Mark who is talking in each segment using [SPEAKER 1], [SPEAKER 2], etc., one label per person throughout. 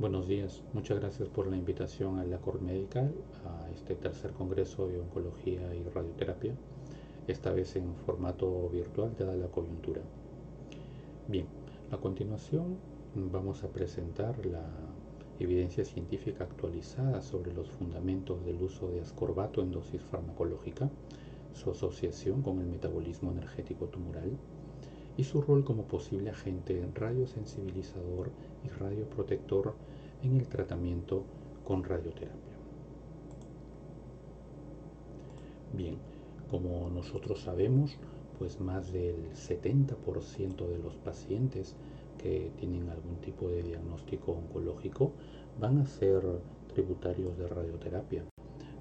[SPEAKER 1] Buenos días, muchas gracias por la invitación a la Cor Medical, a este tercer congreso de oncología y radioterapia, esta vez en formato virtual dada la coyuntura. Bien, a continuación vamos a presentar la evidencia científica actualizada sobre los fundamentos del uso de ascorbato en dosis farmacológica, su asociación con el metabolismo energético tumoral y su rol como posible agente radiosensibilizador y radioprotector en el tratamiento con radioterapia. Bien, como nosotros sabemos, pues más del 70% de los pacientes que tienen algún tipo de diagnóstico oncológico van a ser tributarios de radioterapia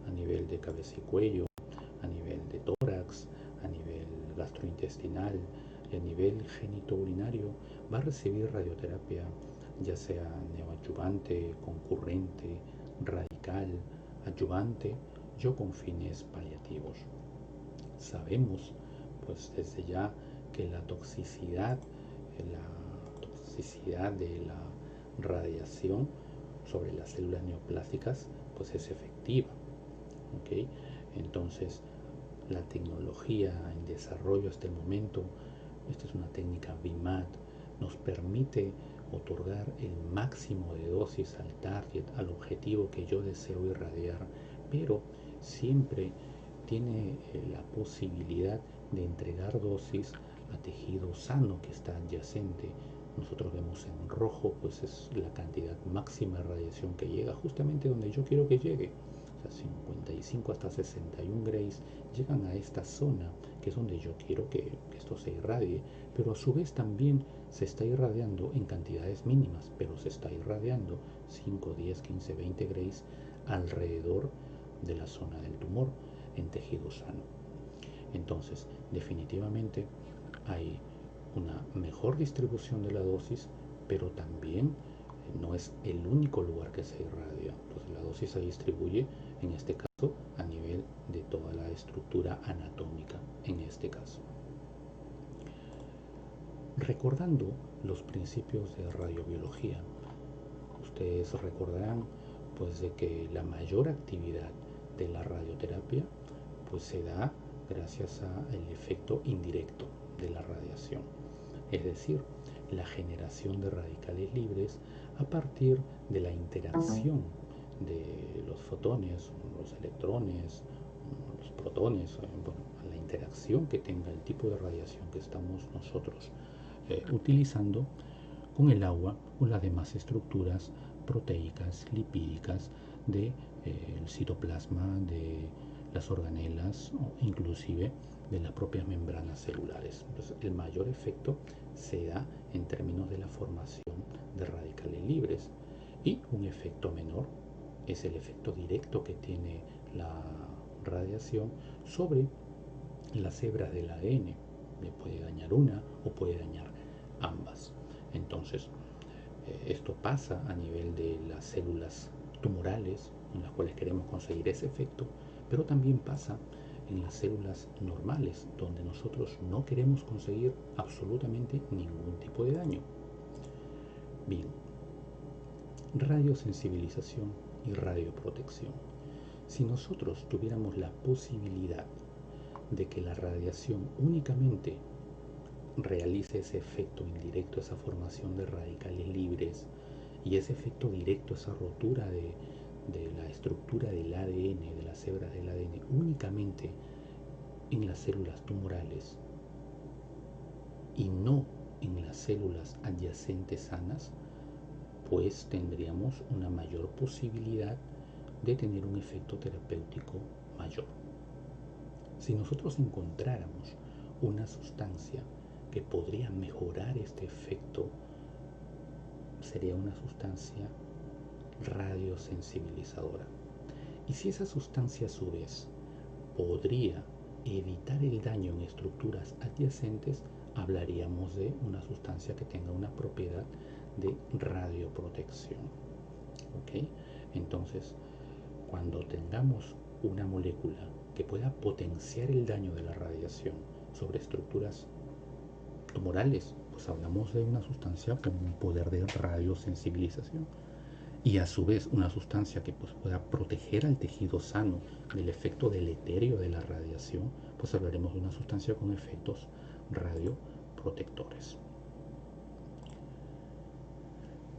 [SPEAKER 1] a nivel de cabeza y cuello, a nivel de tórax, a nivel gastrointestinal y a nivel genitourinario. Va a recibir radioterapia ya sea neoadyuvante, concurrente, radical, adyuvante o con fines paliativos. Sabemos pues desde ya que la toxicidad de la radiación sobre las células neoplásticas pues es efectiva. ¿Okay? Entonces la tecnología en desarrollo hasta el momento, esta es una técnica BIMAT, nos permite otorgar el máximo de dosis al target, al objetivo que yo deseo irradiar, pero siempre tiene la posibilidad de entregar dosis a tejido sano que está adyacente. Nosotros vemos en rojo, pues es la cantidad máxima de radiación que llega justamente donde yo quiero que llegue. O sea, 55 hasta 61 grays llegan a esta zona, que es donde yo quiero que esto se irradie, pero a su vez también se está irradiando en cantidades mínimas, pero se está irradiando 5, 10, 15, 20 grays alrededor de la zona del tumor en tejido sano. Entonces, definitivamente hay una mejor distribución de la dosis, pero también no es el único lugar que se irradia. Entonces, la dosis se distribuye, en este caso, a nivel de toda la estructura anatómica, en este caso. Recordando los principios de radiobiología, ustedes recordarán pues de que la mayor actividad de la radioterapia pues se da gracias al efecto indirecto de la radiación, es decir, la generación de radicales libres a partir de la interacción de los fotones, los electrones, los protones, bueno, la interacción que tenga el tipo de radiación que estamos nosotros utilizando con el agua o las demás estructuras proteicas, lipídicas del citoplasma, de las organelas o inclusive de las propias membranas celulares. Entonces, el mayor efecto se da en términos de la formación de radicales libres y un efecto menor es el efecto directo que tiene la radiación sobre las hebras del ADN. Le puede dañar una o puede dañar ambas. Entonces, esto pasa a nivel de las células tumorales en las cuales queremos conseguir ese efecto, pero también pasa en las células normales donde nosotros no queremos conseguir absolutamente ningún tipo de daño. Bien, radiosensibilización y radioprotección. Si nosotros tuviéramos la posibilidad de que la radiación únicamente realice ese efecto indirecto, esa formación de radicales libres y ese efecto directo, esa rotura de la estructura del ADN, de las hebras del ADN, únicamente en las células tumorales y no en las células adyacentes sanas, pues tendríamos una mayor posibilidad de tener un efecto terapéutico mayor. Si nosotros encontráramos una sustancia que podría mejorar este efecto, sería una sustancia radiosensibilizadora. Y si esa sustancia a su vez podría evitar el daño en estructuras adyacentes, hablaríamos de una sustancia que tenga una propiedad de radioprotección. ¿Ok? Entonces, cuando tengamos una molécula que pueda potenciar el daño de la radiación sobre estructuras tumorales, pues hablamos de una sustancia con un poder de radiosensibilización. y a su vez una sustancia que pues, pueda proteger al tejido sano del efecto deleterio de la radiación, pues hablaremos de una sustancia con efectos radioprotectores.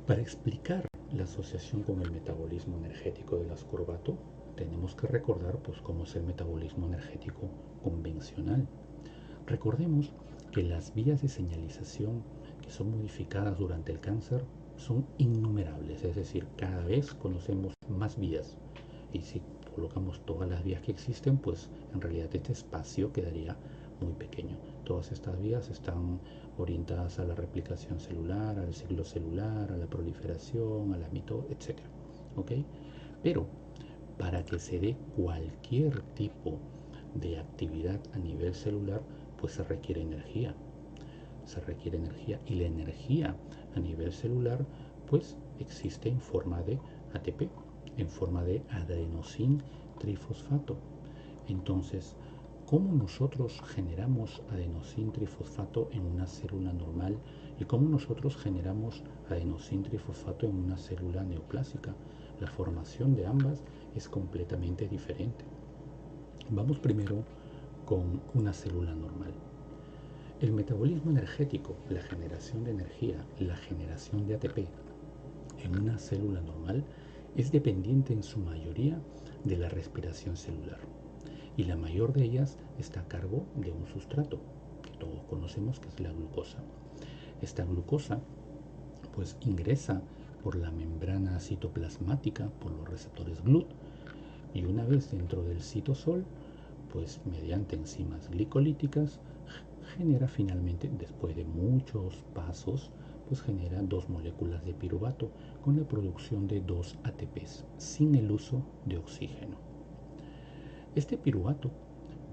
[SPEAKER 1] Para explicar la asociación con el metabolismo energético del ascorbato, tenemos que recordar pues, cómo es el metabolismo energético convencional. Recordemos que las vías de señalización que son modificadas durante el cáncer son innumerables, es decir, cada vez conocemos más vías. Y si colocamos todas las vías que existen, pues en realidad este espacio quedaría muy pequeño. Todas estas vías están orientadas a la replicación celular, al ciclo celular, a la proliferación, a la mitosis, etc. ¿Ok? Pero para que se dé cualquier tipo de actividad a nivel celular, pues se requiere energía. Se requiere energía y la energía a nivel celular pues existe en forma de ATP, en forma de adenosín trifosfato. Entonces, ¿cómo nosotros generamos adenosín trifosfato en una célula normal y cómo nosotros generamos adenosín trifosfato en una célula neoplásica? La formación de ambas es completamente diferente. Vamos primero con una célula normal. El metabolismo energético, la generación de energía, la generación de ATP en una célula normal es dependiente en su mayoría de la respiración celular. Y la mayor de ellas está a cargo de un sustrato que todos conocemos, que es la glucosa. Esta glucosa pues ingresa por la membrana citoplasmática, por los receptores GLUT, y una vez dentro del citosol, pues mediante enzimas glicolíticas genera finalmente, después de muchos pasos, pues genera 2 moléculas de piruvato con la producción de 2 ATPs sin el uso de oxígeno. Este piruvato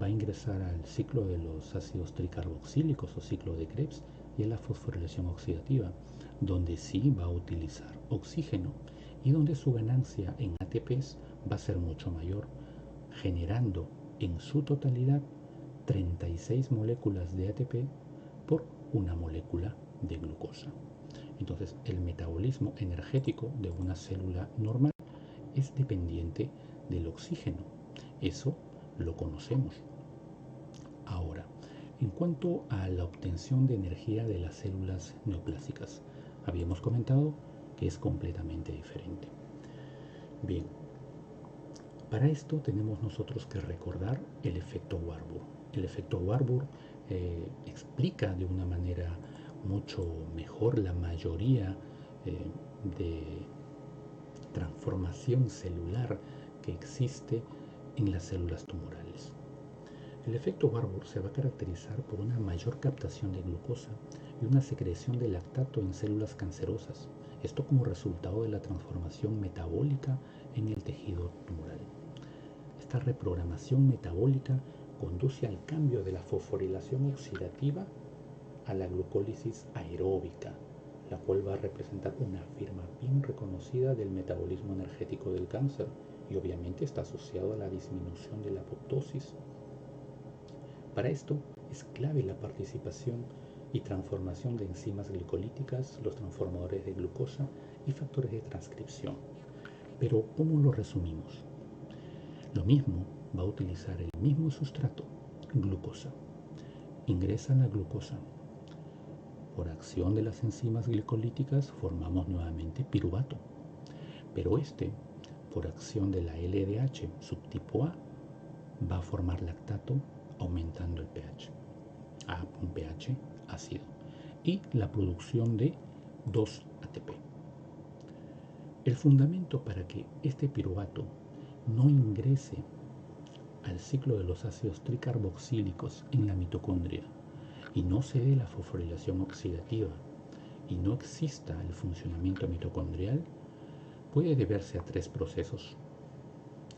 [SPEAKER 1] va a ingresar al ciclo de los ácidos tricarboxílicos o ciclo de Krebs y a la fosforilación oxidativa, donde sí va a utilizar oxígeno y donde su ganancia en ATPs va a ser mucho mayor, generando en su totalidad 36 moléculas de ATP por una molécula de glucosa. Entonces, el metabolismo energético de una célula normal es dependiente del oxígeno. Eso lo conocemos. Ahora, en cuanto a la obtención de energía de las células neoplásicas, habíamos comentado que es completamente diferente. Bien, para esto tenemos nosotros que recordar el efecto Warburg. El efecto Warburg explica de una manera mucho mejor la mayoría de transformación celular que existe en las células tumorales. El efecto Warburg se va a caracterizar por una mayor captación de glucosa y una secreción de lactato en células cancerosas, esto como resultado de la transformación metabólica en el tejido tumoral. Esta reprogramación metabólica conduce al cambio de la fosforilación oxidativa a la glucólisis aeróbica, la cual va a representar una firma bien reconocida del metabolismo energético del cáncer y obviamente está asociado a la disminución de la apoptosis. Para esto es clave la participación y transformación de enzimas glicolíticas, los transformadores de glucosa y factores de transcripción. Pero, ¿cómo lo resumimos? Lo mismo va a utilizar el mismo sustrato, glucosa. Ingresa la glucosa. Por acción de las enzimas glicolíticas formamos nuevamente piruvato. Pero por acción de la LDH subtipo A, va a formar lactato aumentando el pH a un pH ácido y la producción de 2 ATP. El fundamento para que este piruvato no ingrese al ciclo de los ácidos tricarboxílicos en la mitocondria y no se dé la fosforilación oxidativa y no exista el funcionamiento mitocondrial puede deberse a 3 procesos.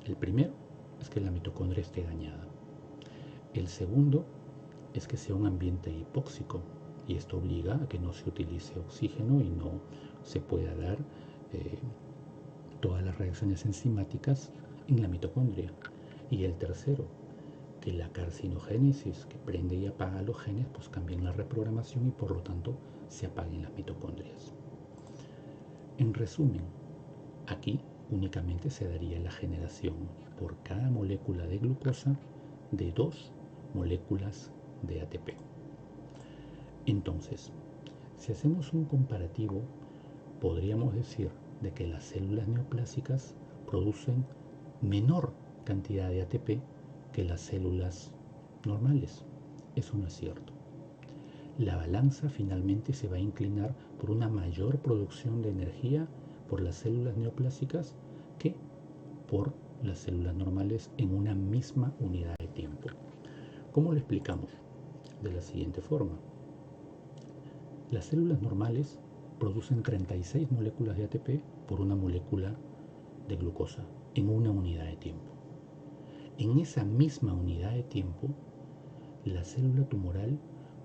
[SPEAKER 1] El primero es que la mitocondria esté dañada. El segundo es que sea un ambiente hipóxico y esto obliga a que no se utilice oxígeno y no se pueda dar todas las reacciones enzimáticas en la mitocondria. Y el tercero, que la carcinogénesis que prende y apaga los genes pues cambien la reprogramación y por lo tanto se apaguen las mitocondrias. En resumen, Aquí únicamente se daría la generación por cada molécula de glucosa de 2 moléculas de ATP. Entonces, si hacemos un comparativo, podríamos decir de que las células neoplásicas producen menor cantidad de ATP que las células normales. Eso no es cierto. La balanza finalmente se va a inclinar por una mayor producción de energía por las células neoplásicas que por las células normales en una misma unidad de tiempo. ¿Cómo lo explicamos? De la siguiente forma. Las células normales producen 36 moléculas de ATP por una molécula de glucosa en una unidad de tiempo. En esa misma unidad de tiempo, la célula tumoral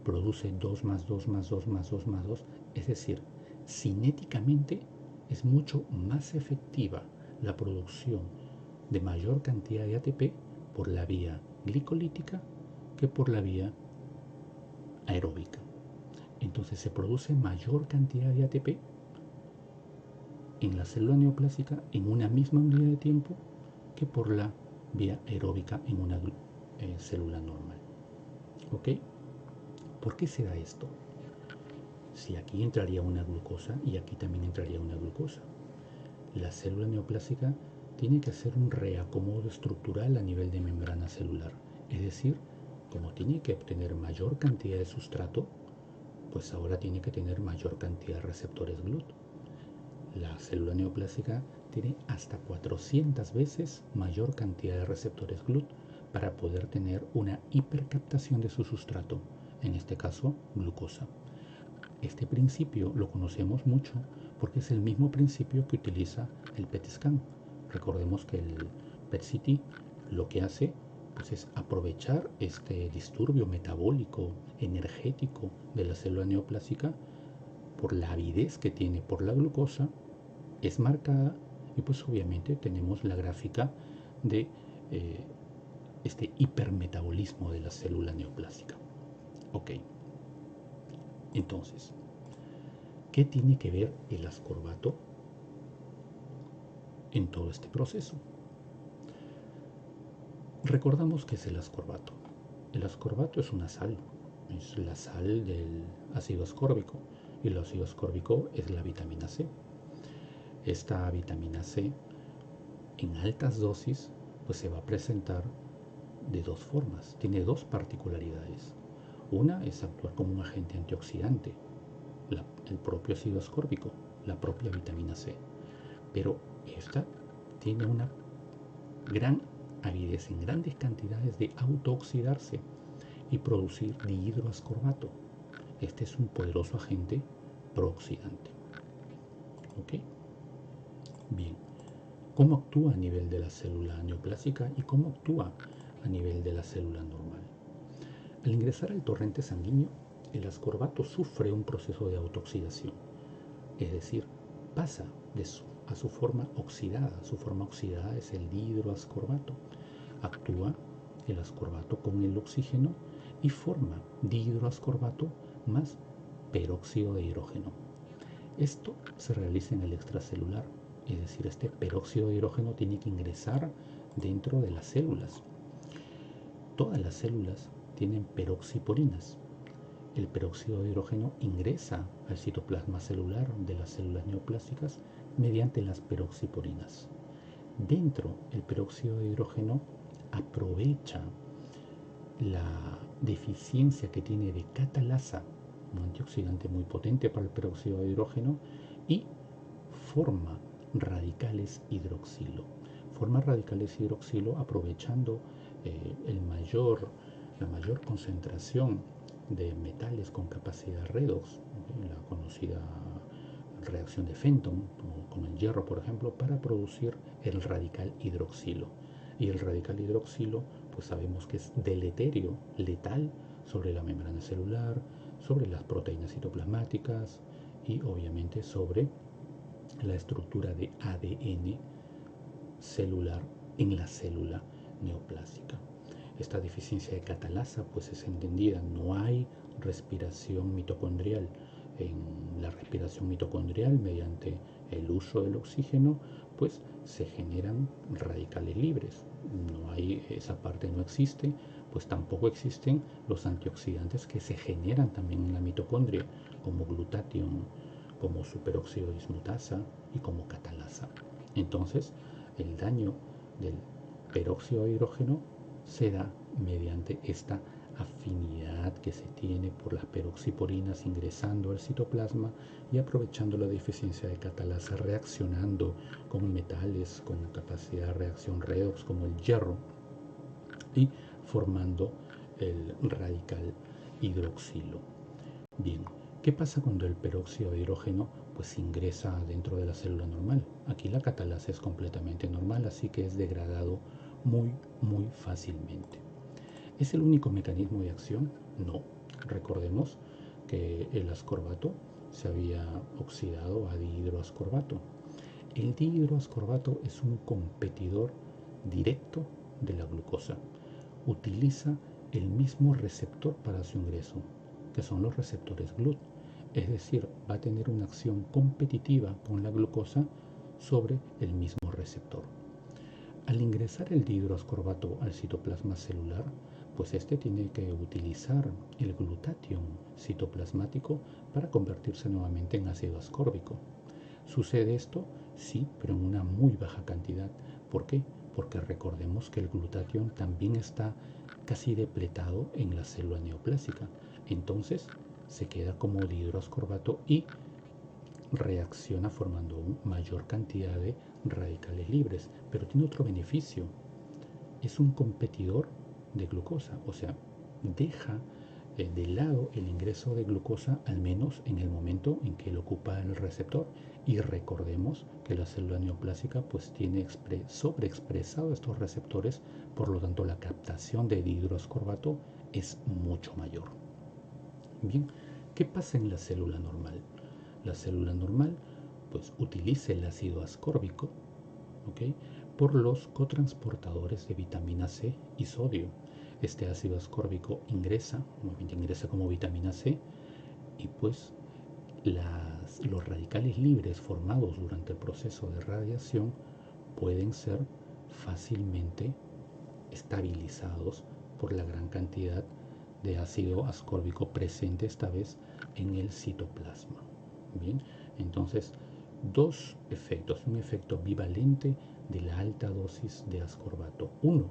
[SPEAKER 1] produce 2 más 2 más 2 más 2 más 2, es decir, cinéticamente es mucho más efectiva la producción de mayor cantidad de ATP por la vía glicolítica que por la vía aeróbica. Entonces se produce mayor cantidad de ATP en la célula neoplásica en una misma unidad de tiempo que por la vía aeróbica en una célula normal. ¿Ok? ¿Por qué se da esto? Si aquí entraría una glucosa y aquí también entraría una glucosa, la célula neoplásica tiene que hacer un reacomodo estructural a nivel de membrana celular. Es decir, como tiene que obtener mayor cantidad de sustrato, pues ahora tiene que tener mayor cantidad de receptores GLUT. La célula neoplásica tiene hasta 400 veces mayor cantidad de receptores GLUT para poder tener una hipercaptación de su sustrato, en este caso glucosa. Este principio lo conocemos mucho porque es el mismo principio que utiliza el PET scan. Recordemos que el PET-CT lo que hace pues, es aprovechar este disturbio metabólico, energético de la célula neoplásica por la avidez que tiene por la glucosa, es marcada y pues obviamente tenemos la gráfica de este hipermetabolismo de la célula neoplásica. Ok. Entonces, ¿qué tiene que ver el ascorbato en todo este proceso? Recordamos qué es el ascorbato. El ascorbato es una sal, es la sal del ácido ascórbico y el ácido ascórbico es la vitamina C. Esta vitamina C en altas dosis pues se va a presentar de dos formas, tiene dos particularidades. Una es actuar como un agente antioxidante, el propio ácido ascórbico, la propia vitamina C, pero esta tiene una gran avidez en grandes cantidades de autooxidarse y producir dihidroascorbato. Este es un poderoso agente prooxidante. ¿Ok? Bien, ¿cómo actúa a nivel de la célula neoplásica y cómo actúa a nivel de la célula normal? Al ingresar al torrente sanguíneo, el ascorbato sufre un proceso de autooxidación, es decir, pasa a su forma oxidada. Su forma oxidada es el dihidroascorbato. Actúa el ascorbato con el oxígeno y forma dihidroascorbato más peróxido de hidrógeno. Esto se realiza en el extracelular, es decir, este peróxido de hidrógeno tiene que ingresar dentro de las células. Todas las células tienen peroxiporinas. El peróxido de hidrógeno ingresa al citoplasma celular de las células neoplásicas mediante las peroxiporinas. Dentro, el peróxido de hidrógeno aprovecha la deficiencia que tiene de catalasa, un antioxidante muy potente para el peróxido de hidrógeno, y forma radicales hidroxilo. Forma radicales hidroxilo aprovechando la mayor concentración de metales con capacidad redox, la conocida reacción de Fenton con el hierro, por ejemplo, para producir el radical hidroxilo. Y el radical hidroxilo, pues sabemos que es deleterio, letal sobre la membrana celular, sobre las proteínas citoplasmáticas y obviamente sobre la estructura de ADN celular en la célula neoplásica. Esta deficiencia de catalasa pues es entendida, no hay respiración mitocondrial, en la respiración mitocondrial mediante el uso del oxígeno, pues se generan radicales libres. No hay, esa parte no existe, pues tampoco existen los antioxidantes que se generan también en la mitocondria, como glutatión, como superóxido dismutasa y como catalasa. Entonces, el daño del peróxido de hidrógeno se da mediante esta afinidad que se tiene por las peroxiporinas ingresando al citoplasma y aprovechando la deficiencia de catalasa, reaccionando con metales con capacidad de reacción redox como el hierro y formando el radical hidroxilo. Bien, ¿qué pasa cuando el peróxido de hidrógeno pues ingresa dentro de la célula normal? Aquí la catalasa es completamente normal, así que es degradado muy fácilmente. ¿Es el único mecanismo de acción? No. Recordemos que el ascorbato se había oxidado a dihidroascorbato. El dihidroascorbato es un competidor directo de la glucosa. Utiliza el mismo receptor para su ingreso, que son los receptores GLUT. Es decir, va a tener una acción competitiva con la glucosa sobre el mismo receptor. Al ingresar el dihidroascorbato al citoplasma celular, pues este tiene que utilizar el glutatión citoplasmático para convertirse nuevamente en ácido ascórbico. ¿Sucede esto? Sí, pero en una muy baja cantidad. ¿Por qué? Porque recordemos que el glutatión también está casi depletado en la célula neoplásica. Entonces se queda como dihidroascorbato y reacciona formando una mayor cantidad de radicales libres, pero tiene otro beneficio. Es un competidor de glucosa, o sea, deja de lado el ingreso de glucosa al menos en el momento en que lo ocupa el receptor. Y recordemos que la célula neoplásica pues tiene sobreexpresado estos receptores, por lo tanto la captación de dihidroascorbato es mucho mayor. Bien, ¿qué pasa en la célula normal? La célula normal pues utiliza el ácido ascórbico, ¿ok?, por los cotransportadores de vitamina C y sodio. Este ácido ascórbico ingresa como vitamina C y pues los radicales libres formados durante el proceso de radiación pueden ser fácilmente estabilizados por la gran cantidad de ácido ascórbico presente esta vez en el citoplasma. Bien, entonces dos efectos, un efecto bivalente de la alta dosis de ascorbato. Uno,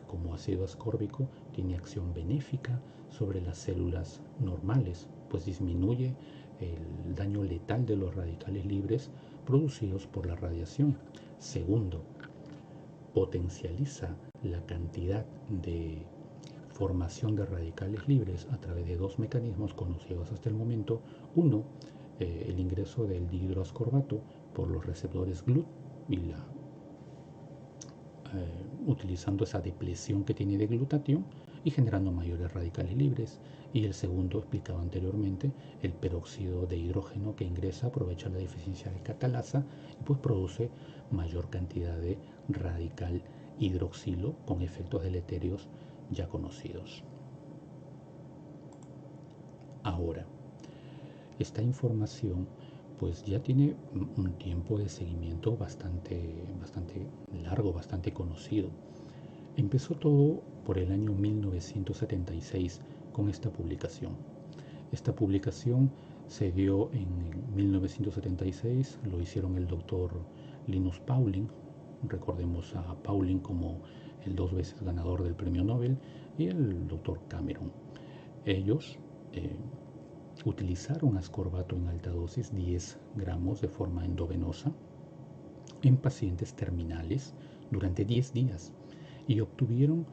[SPEAKER 1] como ácido ascórbico, tiene acción benéfica sobre las células normales, pues disminuye el daño letal de los radicales libres producidos por la radiación. Segundo, potencializa la cantidad de formación de radicales libres a través de dos mecanismos conocidos hasta el momento. Uno, el ingreso del dihidroascorbato por los receptores GLUT y utilizando esa depresión que tiene de glutatión y generando mayores radicales libres. Y el segundo, explicado anteriormente, el peróxido de hidrógeno que ingresa, aprovecha la deficiencia de catalasa y pues produce mayor cantidad de radical hidroxilo con efectos deleterios ya conocidos. Ahora, esta información pues ya tiene un tiempo de seguimiento bastante largo, bastante conocido. Empezó todo por el año 1976 con esta publicación. Esta publicación se dio en 1976, lo hicieron el doctor Linus Pauling, recordemos a Pauling como el 2 veces ganador del premio Nobel, y el doctor Cameron. Ellos utilizaron ascorbato en alta dosis, 10 gramos de forma endovenosa, en pacientes terminales durante 10 días y obtuvieron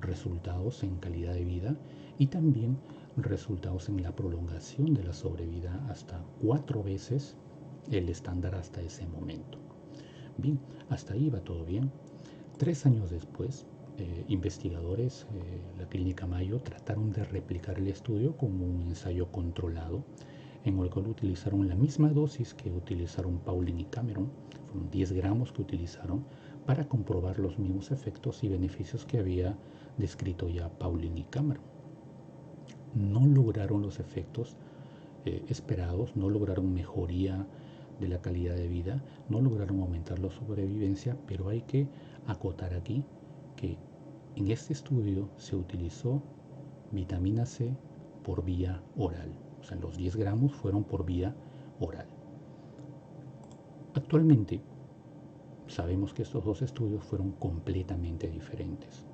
[SPEAKER 1] resultados en calidad de vida y también resultados en la prolongación de la sobrevida hasta 4 veces el estándar hasta ese momento. Bien, hasta ahí va todo bien. 3 años después, investigadores, la Clínica Mayo, trataron de replicar el estudio como un ensayo controlado en el cual utilizaron la misma dosis que utilizaron Pauling y Cameron, fueron 10 gramos que utilizaron para comprobar los mismos efectos y beneficios que había descrito ya Pauling y Cameron. No lograron los efectos esperados, no lograron mejoría de la calidad de vida, no lograron aumentar la sobrevivencia, pero hay que acotar aquí que en este estudio se utilizó vitamina C por vía oral, o sea, los 10 gramos fueron por vía oral. Actualmente sabemos que estos dos estudios fueron completamente diferentes.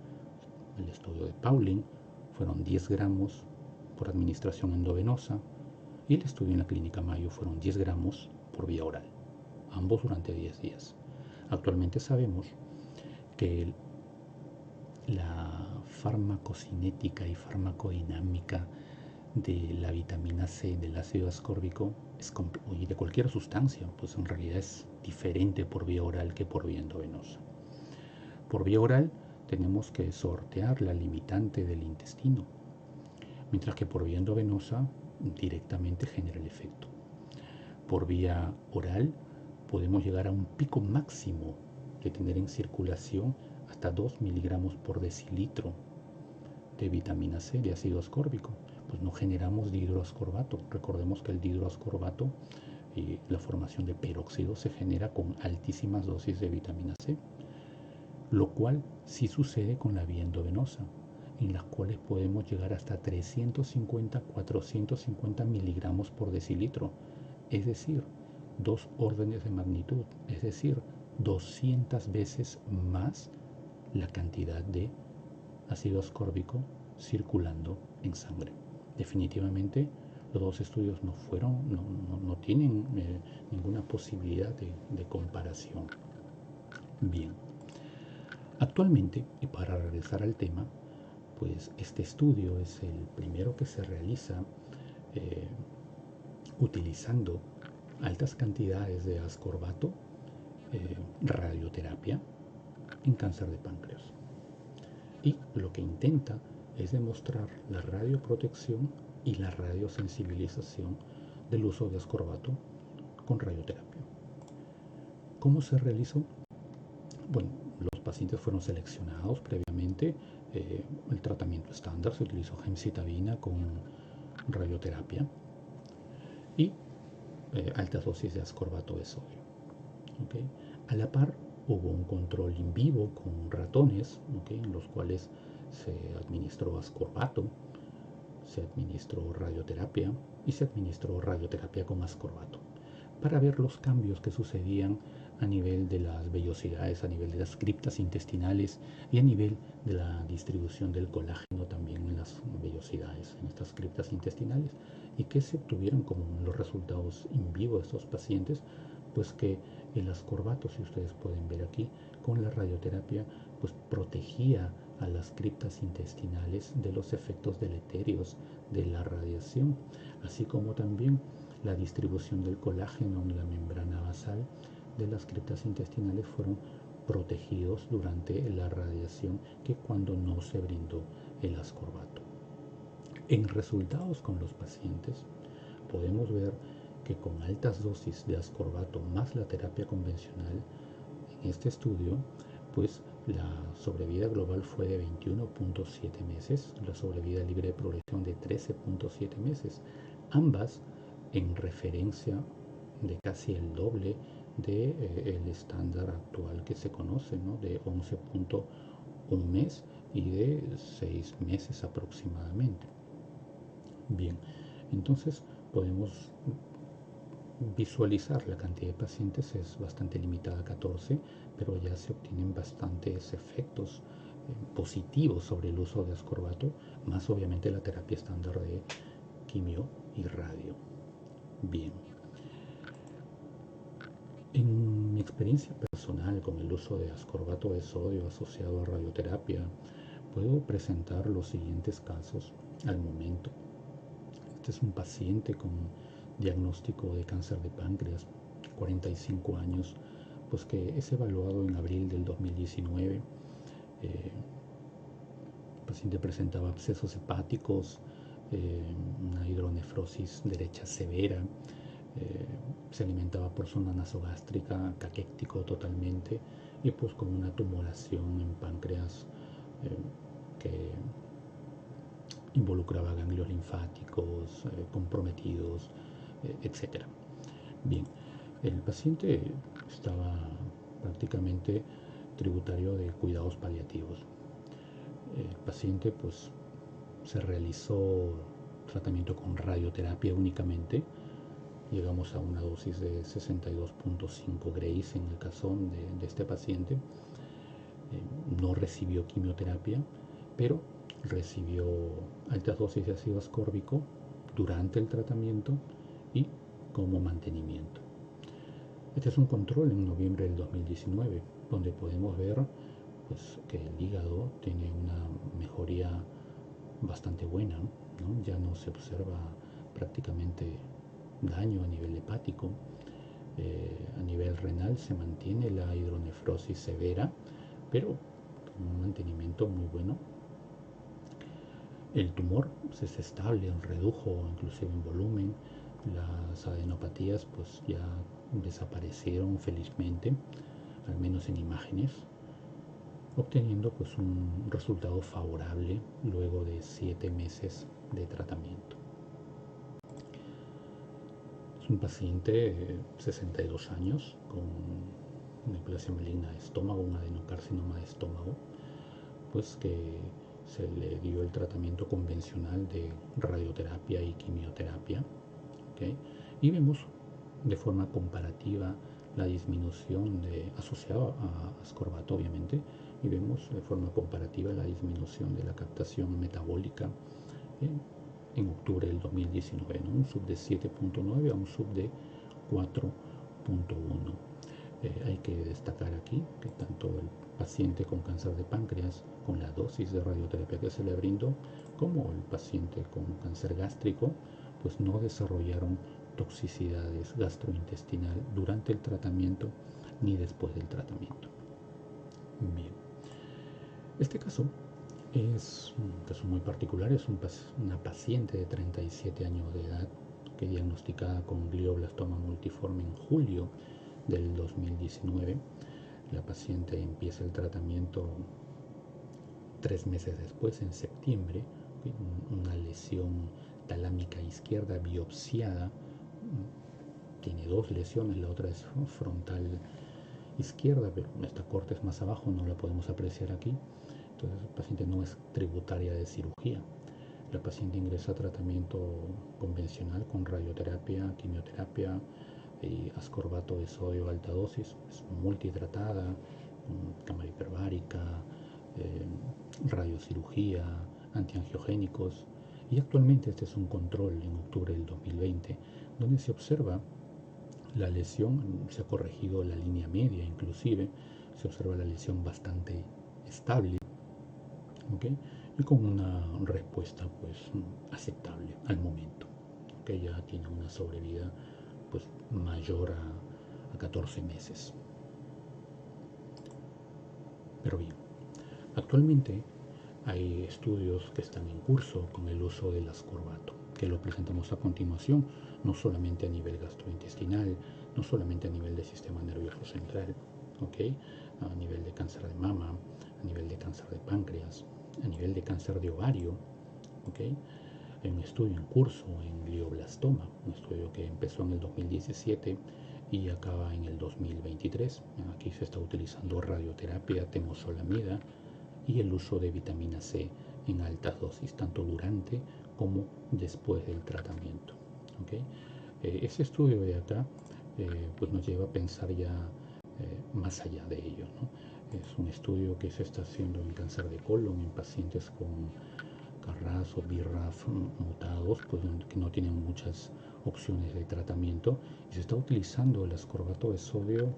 [SPEAKER 1] El estudio de Pauling fueron 10 gramos por administración endovenosa y el estudio en la clínica Mayo fueron 10 gramos por vía oral, ambos durante 10 días. Actualmente sabemos que la farmacocinética y farmacodinámica de la vitamina C, del ácido ascórbico y de cualquier sustancia, pues en realidad es diferente por vía oral que por vía endovenosa. Por vía oral tenemos que sortear la limitante del intestino, mientras que por vía endovenosa directamente genera el efecto. Por vía oral podemos llegar a un pico máximo de tener en circulación hasta 2 miligramos por decilitro de vitamina C, de ácido ascórbico. Pues no generamos dihidroascorbato. Recordemos que el dihidroascorbato y la formación de peróxido se genera con altísimas dosis de vitamina C, lo cual sí sucede con la vía endovenosa, en las cuales podemos llegar hasta 350-450 miligramos por decilitro, es decir, 2 órdenes de magnitud, es decir, 200 veces más la cantidad de ácido ascórbico circulando en sangre. Definitivamente los dos estudios no tienen ninguna posibilidad de comparación. Bien, actualmente, y para regresar al tema, pues este estudio es el primero que se realiza utilizando altas cantidades de ascorbato, radioterapia en cáncer de páncreas. Y lo que intenta es demostrar la radioprotección y la radiosensibilización del uso de ascorbato con radioterapia. ¿Cómo se realizó? Bueno, los pacientes fueron seleccionados previamente. El tratamiento estándar se utilizó gemcitabina con radioterapia y altas dosis de ascorbato de sodio. ¿Okay? A la par hubo un control in vivo con ratones, ¿okay? En los cuales se administró ascorbato, se administró radioterapia y se administró radioterapia con ascorbato para ver los cambios que sucedían a nivel de las vellosidades, a nivel de las criptas intestinales y a nivel de la distribución del colágeno también en las vellosidades, en estas criptas intestinales, y que se obtuvieron como los resultados in vivo de estos pacientes, pues que el ascorbato, si ustedes pueden ver aquí, con la radioterapia, pues protegía a las criptas intestinales de los efectos deleterios de la radiación, así como también la distribución del colágeno en la membrana basal de las criptas intestinales fueron protegidos durante la radiación que cuando no se brindó el ascorbato. En resultados con los pacientes podemos ver que con altas dosis de ascorbato más la terapia convencional, en este estudio, pues la sobrevida global fue de 21.7 meses, la sobrevida libre de progresión de 13.7 meses, ambas en referencia de casi el doble del estándar actual que se conoce, ¿no? De 11.1 mes y de 6 meses aproximadamente. Bien, entonces podemos visualizar la cantidad de pacientes, es bastante limitada, 14, pero ya se obtienen bastantes efectos positivos sobre el uso de ascorbato, más obviamente la terapia estándar de quimio y radio. Bien, en mi experiencia personal con el uso de ascorbato de sodio asociado a radioterapia, puedo presentar los siguientes casos al momento. Este es un paciente con diagnóstico de cáncer de páncreas, 45 años, pues que es evaluado en abril del 2019. El paciente presentaba abscesos hepáticos, una hidronefrosis derecha severa, se alimentaba por zona nasogástrica, caquéctico totalmente, y pues con una tumoración en páncreas que involucraba ganglios linfáticos comprometidos, etc. Bien, el paciente estaba prácticamente tributario de cuidados paliativos. El paciente pues se realizó tratamiento con radioterapia únicamente. Llegamos a una dosis de 62.5 grays en el caso de este paciente. No recibió quimioterapia, pero recibió altas dosis de ácido ascórbico durante el tratamiento y como mantenimiento. Este es un control en noviembre del 2019, donde podemos ver pues, que el hígado tiene una mejoría bastante buena, ¿no? Ya no se observa prácticamente daño a nivel hepático. A nivel renal se mantiene la hidronefrosis severa, pero un mantenimiento muy bueno. El tumor es estable, redujo inclusive en volumen. Las adenopatías pues ya desaparecieron felizmente, al menos en imágenes, obteniendo pues un resultado favorable luego de 7 meses de tratamiento. Es un paciente de 62 años con neoplasia maligna de estómago, un adenocarcinoma de estómago, pues que se le dio el tratamiento convencional de radioterapia y quimioterapia, ¿okay? Y vemos de forma comparativa la disminución asociada a ascorbato, obviamente, y vemos de forma comparativa la disminución de la captación metabólica en octubre del 2019, ¿no? Un sub de 7.9 a un sub de 4.1. Hay que destacar aquí que tanto el paciente con cáncer de páncreas, con la dosis de radioterapia que se le brindó, como el paciente con cáncer gástrico, pues no desarrollaron toxicidades gastrointestinal durante el tratamiento ni después del tratamiento. Bien, este caso es un caso muy particular, es una paciente de 37 años de edad que diagnosticada con glioblastoma multiforme en julio del 2019. La paciente empieza el tratamiento 3 meses después, en septiembre, una lesión talámica izquierda biopsiada. Tiene 2 lesiones, la otra es frontal izquierda, pero esta corte es más abajo, no la podemos apreciar aquí. Entonces el paciente no es tributaria de cirugía. La paciente ingresa a tratamiento convencional con radioterapia, quimioterapia y ascorbato de sodio alta dosis. Es multihidratada, cámara hiperbárica, radiocirugía, antiangiogénicos. Y actualmente este es un control en octubre del 2020, donde se observa la lesión, se ha corregido la línea media inclusive, se observa la lesión bastante estable, ¿okay? Y con una respuesta pues aceptable al momento, que ya tiene una sobrevida pues mayor a 14 meses. Pero bien, actualmente hay estudios que están en curso con el uso del ascorbato, que lo presentamos a continuación, no solamente a nivel gastrointestinal, no solamente a nivel del sistema nervioso central, ¿okay? A nivel de cáncer de mama, a nivel de cáncer de páncreas, a nivel de cáncer de ovario, ¿okay? Hay un estudio en curso en glioblastoma, un estudio que empezó en el 2017 y acaba en el 2023. Aquí se está utilizando radioterapia, temozolomida y el uso de vitamina C en altas dosis, tanto durante como después del tratamiento, ¿okay? Ese estudio de acá pues nos lleva a pensar ya más allá de ello, ¿no? Es un estudio que se está haciendo en cáncer de colon en pacientes con KRAS o BRAF mutados, pues que no tienen muchas opciones de tratamiento, y se está utilizando el ascorbato de sodio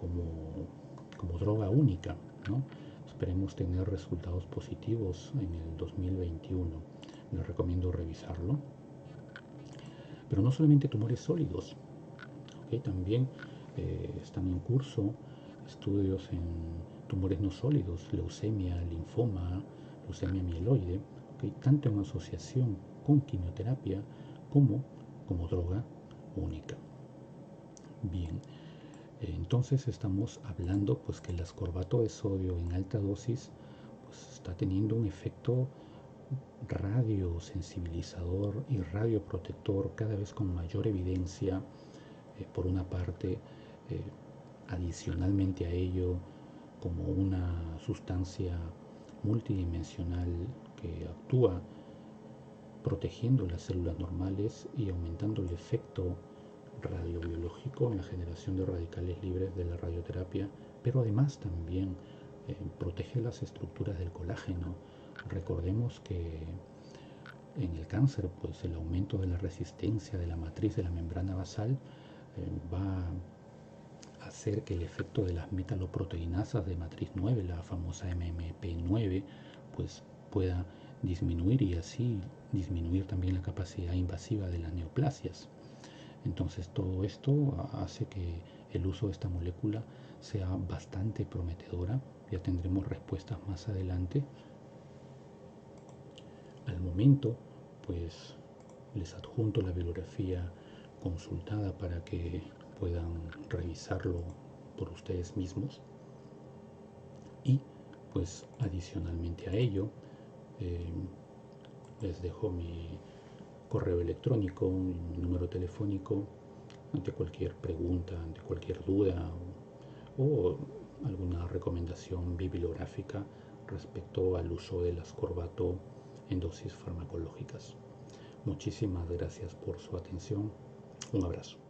[SPEAKER 1] como droga única, ¿no? Esperemos tener resultados positivos en el 2021. Les recomiendo revisarlo. Pero no solamente tumores sólidos, ¿okay? También están en curso estudios en tumores no sólidos, leucemia, linfoma, leucemia mieloide, ¿okay? Tanto en asociación con quimioterapia como droga única. Bien, entonces estamos hablando pues que el ascorbato de sodio en alta dosis pues está teniendo un efecto radiosensibilizador y radioprotector cada vez con mayor evidencia. Por una parte, adicionalmente a ello, como una sustancia multidimensional que actúa protegiendo las células normales y aumentando el efecto radiobiológico en la generación de radicales libres de la radioterapia, pero además también protege las estructuras del colágeno. Recordemos que en el cáncer, pues el aumento de la resistencia de la matriz de la membrana basal va a hacer que el efecto de las metaloproteinasas de matriz 9, la famosa MMP9, pues pueda disminuir y así disminuir también la capacidad invasiva de las neoplasias. Entonces todo esto hace que el uso de esta molécula sea bastante prometedora. Ya tendremos respuestas más adelante. Al momento, pues les adjunto la bibliografía consultada para que puedan revisarlo por ustedes mismos. Y pues adicionalmente a ello, eh, les dejo mi correo electrónico, mi número telefónico, ante cualquier pregunta, ante cualquier duda o alguna recomendación bibliográfica respecto al uso del ascorbato en dosis farmacológicas. Muchísimas gracias por su atención. Un abrazo.